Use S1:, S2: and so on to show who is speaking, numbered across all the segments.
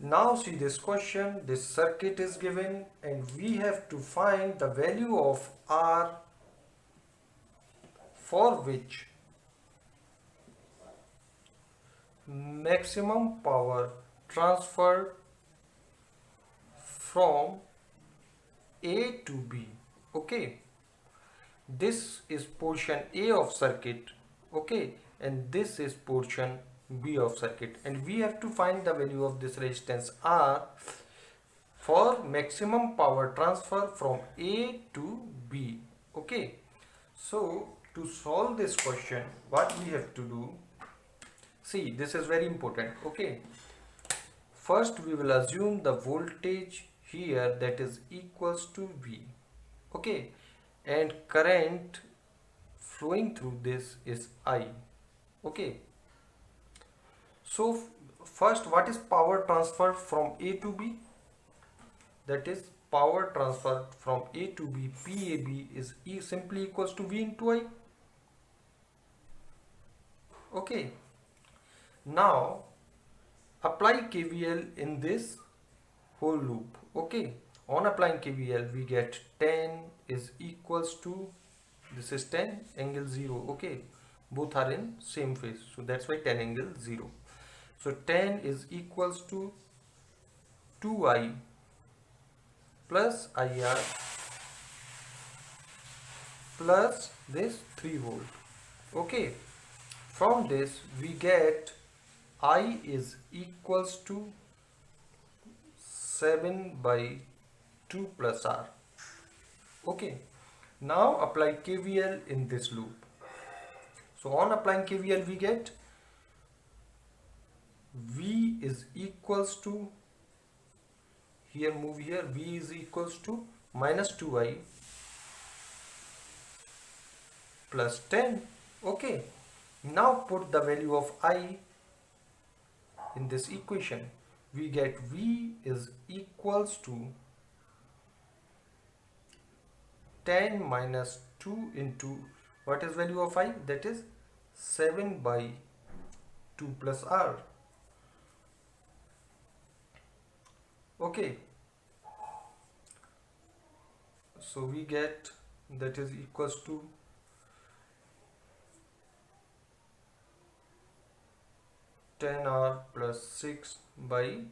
S1: Now see this question, this circuit is given and we have to find the value of R for which maximum power transferred from A to B. Okay, this is portion A of circuit, okay, and this is portion B of circuit, and we have to find the value of this resistance R for maximum power transfer from A to B. Okay, so to solve this question, what we have to do, see, this is very important. Okay, first we will assume the voltage here that is equals to V. Okay, and current flowing through this is I. Okay, so first, what is power transfer from A to B? That is power transfer from A to B, PAB is simply equals to V into I. Okay, now apply KVL in this whole loop. Okay, on applying KVL we get 10 is equals to, this is 10 angle 0. Okay, both are in same phase, so that's why 10 angle 0. So 10 is equals to 2I plus IR plus this 3 volt. Okay, from this we get I is equals to 7 by 2 plus R. Okay, now apply KVL in this loop. So on applying KVL we get V is equals to, here move here, V is equals to minus 2I plus 10. Okay, now put the value of I in this equation. We get V is equals to 10 minus 2 into, what is value of I? That is 7 by 2 plus R. Okay, so we get that is equals to 10R plus 6 by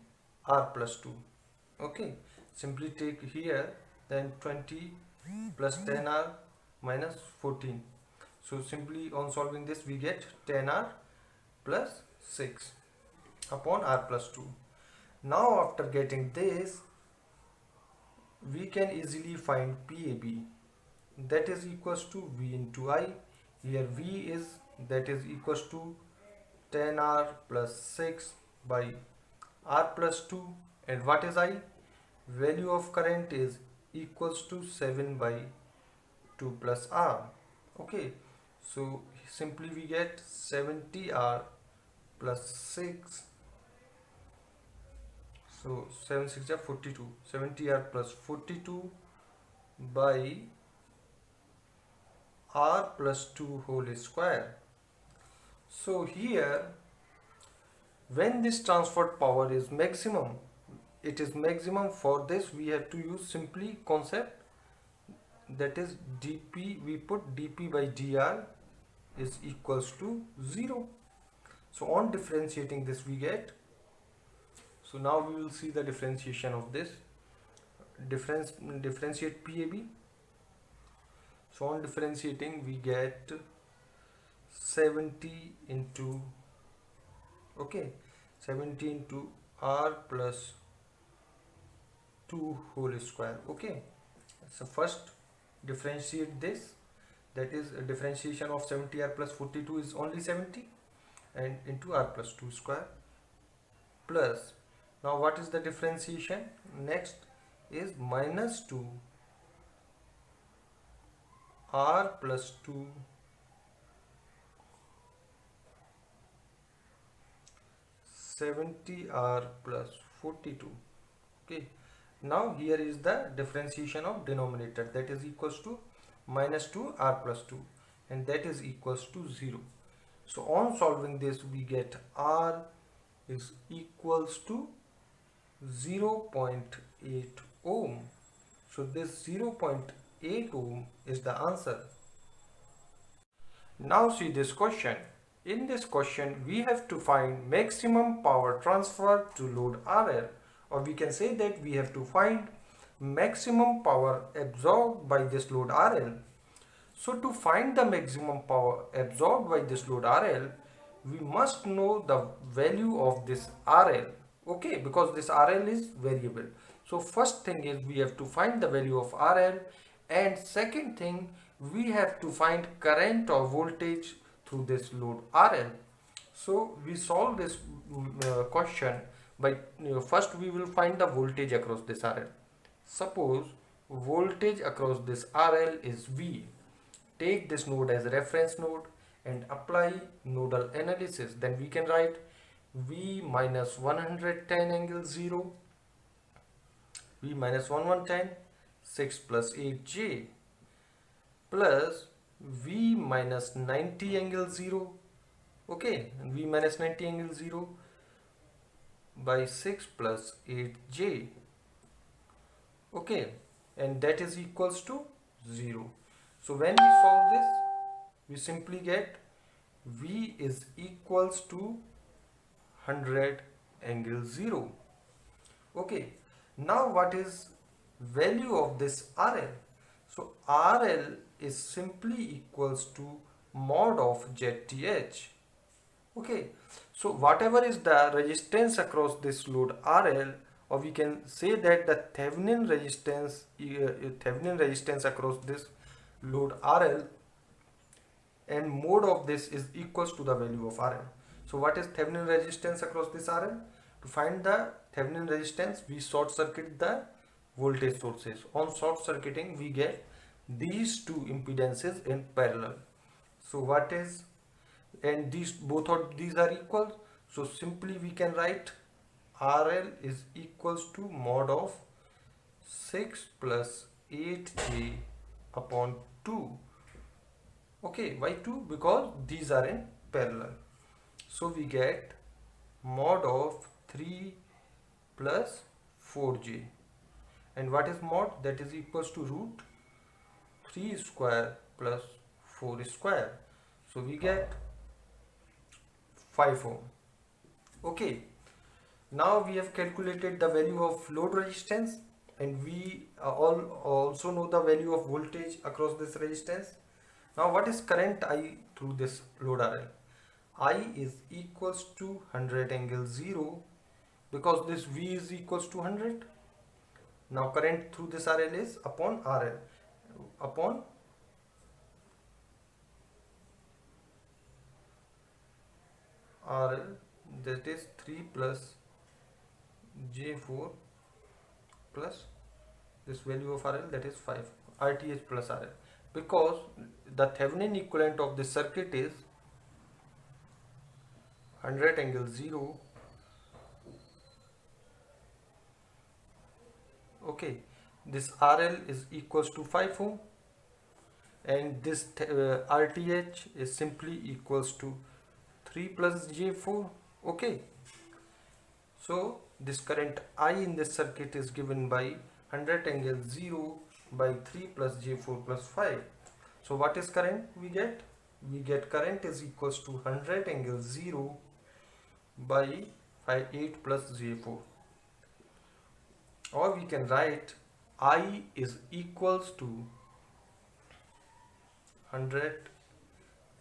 S1: R plus 2. Okay, simply take here, then 20 plus 10R minus 14. So simply on solving this we get 10R plus 6 upon R plus 2. Now after getting this, we can easily find PAB, that is equals to V into I. Here V is, that is equals to 10R plus 6 by R plus 2, and what is I? Value of current is equals to 7 by 2 plus R. Okay, so simply we get 70R plus 6. So 7 6 are 42, 70R plus 42 by R plus 2 whole square. So here, when this transferred power is maximum, it is maximum. For this we have to use simply concept, that is dP, we put dP by dR is equals to 0. So on differentiating this we get, so now we will see the differentiation of this. Differentiate PAB. So on differentiating we get 70 into, okay, 70 into R plus 2 whole square. Okay, so first differentiate this, that is a differentiation of 70R plus 42 is only 70, and into R plus 2 square plus, now what is the differentiation? Next is minus 2 R plus 2 70R plus 42. Okay, now here is the differentiation of denominator, that is equals to minus 2 R plus 2, and that is equals to 0. So on solving this we get R is equals to 0.8 ohm. So this 0.8 ohm is the answer. Now see this question. In this question, we have to find maximum power transfer to load RL, or we can say that we have to find maximum power absorbed by this load RL. So to find the maximum power absorbed by this load RL, we must know the value of this RL. Okay, because this RL is variable. So first thing is we have to find the value of RL, and second thing we have to find current or voltage through this load RL. So we solve this question by first we will find the voltage across this RL. Suppose voltage across this RL is V. Take this node as a reference node and apply nodal analysis. Then we can write V minus 110 angle 0, V minus 1110, 6 plus 8J, plus V minus 90 angle 0, okay, and V minus 90 angle 0 by 6 plus 8J, okay, and that is equals to 0. So when we solve this, we simply get V is equals to 100 angle 0. Okay, now what is value of this RL? So RL is simply equals to mod of ZTH. Okay, so whatever is the resistance across this load RL, or we can say that the Thevenin resistance across this load RL, and mode of this is equals to the value of RL. So what is Thevenin resistance across this RL? To find the Thevenin resistance, we short circuit the voltage sources. On short circuiting, we get these two impedances in parallel. So what is, and these both of these are equal, so simply we can write RL is equals to mod of 6 plus 8J upon 2. Okay, why 2? Because these are in parallel. So we get mod of 3 plus 4J. And what is mod? That is equals to root 3 square plus 4 square. So we get 5 ohm. Okay. Now we have calculated the value of load resistance, and we also know the value of voltage across this resistance. Now what is current I through this load RL? I is equals to 100 angle 0, because this V is equals to 100. Now current through this RL is upon RL, upon RL, that is 3 plus J4 plus this value of RL, that is 5, RTH plus RL, because the Thevenin equivalent of this circuit is 100 angle 0. Okay, this RL is equals to 5 ohm, and this RTH is simply equals to 3 plus J4. Okay, so this current I in this circuit is given by 100 angle 0 by 3 plus J4 plus 5. So what is current we get? We get current is equals to 100 angle 0 by 8 plus J4. Or we can write I is equals to 100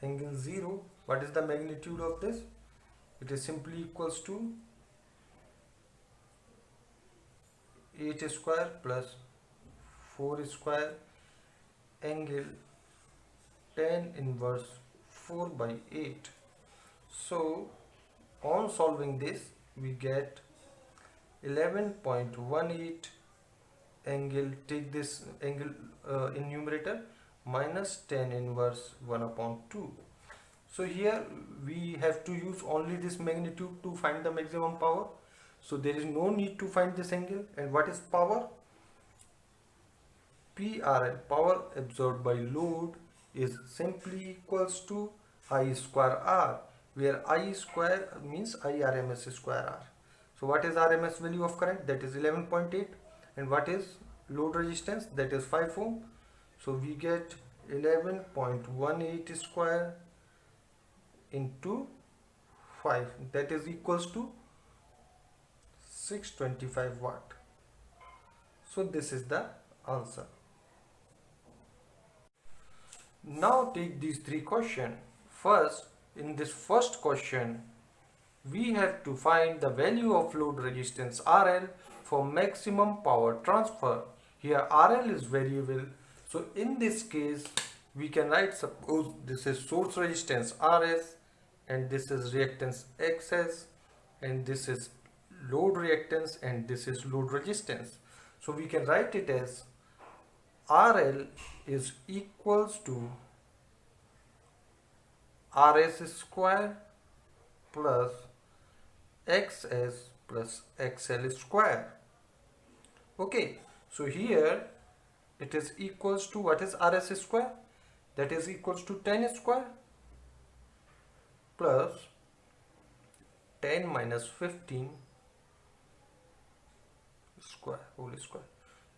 S1: angle 0. What is the magnitude of this? It is simply equals to 8 square plus 4 square angle tan inverse 4 by 8. So on solving this, we get 11.18 angle, take this angle in numerator, minus tan inverse 1 upon 2. So here we have to use only this magnitude to find the maximum power. So there is no need to find this angle. And what is power? PRL, power absorbed by load, is simply equals to I square R, where I square means I RMS square R. So what is RMS value of current? That is 11.8. And what is load resistance? That is 5 ohm. So we get 11.18 square into 5, that is equals to 625 watt. So this is the answer. Now take these three questions. First, in this first question, we have to find the value of load resistance RL for maximum power transfer. Here RL is variable. So in this case, we can write, suppose this is source resistance RS and this is reactance XS and this is load reactance and this is load resistance. So we can write it as RL is equals to RS square plus XS plus XL square. Okay, so here it is equals to, what is RS square? That is equals to 10 square plus 10 minus 15 square, whole square.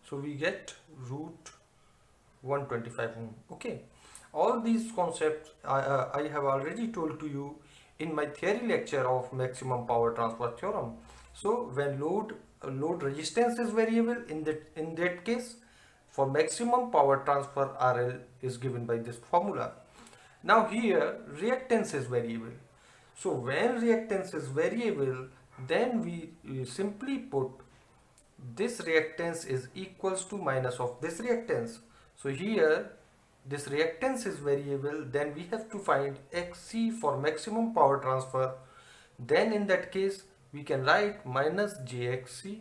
S1: So we get root 125 ohm. Okay, all these concepts I have already told to you in my theory lecture of maximum power transfer theorem. So when load resistance is variable, in that case, for maximum power transfer RL is given by this formula. Now here reactance is variable. So when reactance is variable, then we simply put this reactance is equals to minus of this reactance. So here this reactance is variable, then we have to find XC for maximum power transfer. Then in that case we can write minus JXC,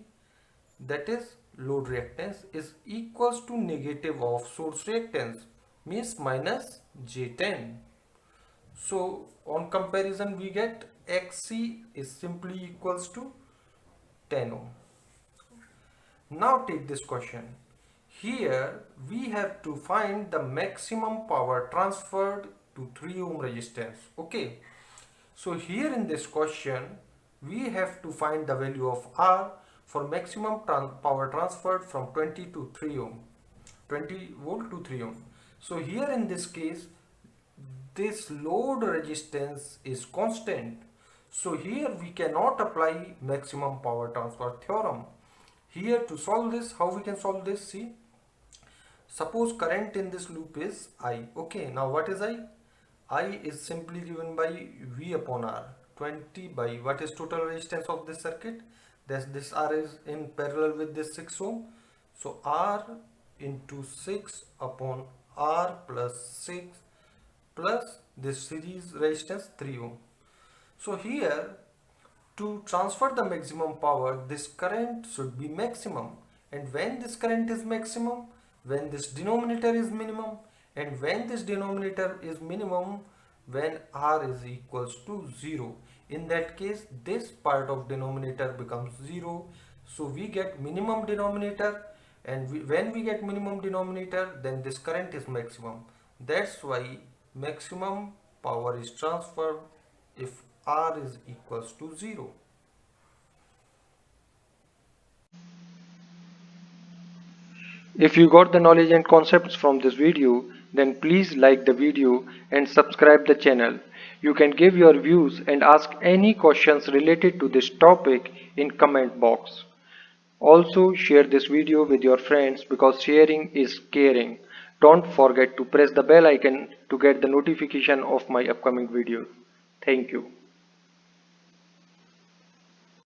S1: that is load reactance, is equals to negative of source reactance, means minus J10. So on comparison we get XC is simply equals to 10 ohm. Now take this question. Here we have to find the maximum power transferred to 3 ohm resistance. Okay. So here in this question we have to find the value of R for maximum power transferred from 20 to 3 ohm. 20 volt to 3 ohm. So here in this case this load resistance is constant. So here we cannot apply maximum power transfer theorem. Here to solve this, how we can solve this? See, suppose current in this loop is I. Okay, now what is I? I is simply given by V upon R. 20 by what is total resistance of this circuit? This R is in parallel with this 6 ohm. So R into 6 upon R plus 6 plus this series resistance 3 ohm. So here to transfer the maximum power, this current should be maximum. And when this current is maximum, when this denominator is minimum, and when this denominator is minimum, when R is equals to 0. In that case, this part of denominator becomes 0. So we get minimum denominator, and when we get minimum denominator, then this current is maximum. That's why maximum power is transferred if R is equals to 0.
S2: If you got the knowledge and concepts from this video, then please like the video and subscribe the channel. You can give your views and ask any questions related to this topic in comment box. Also share this video with your friends because sharing is caring. Don't forget to press the bell icon to get the notification of my upcoming videos. Thank you.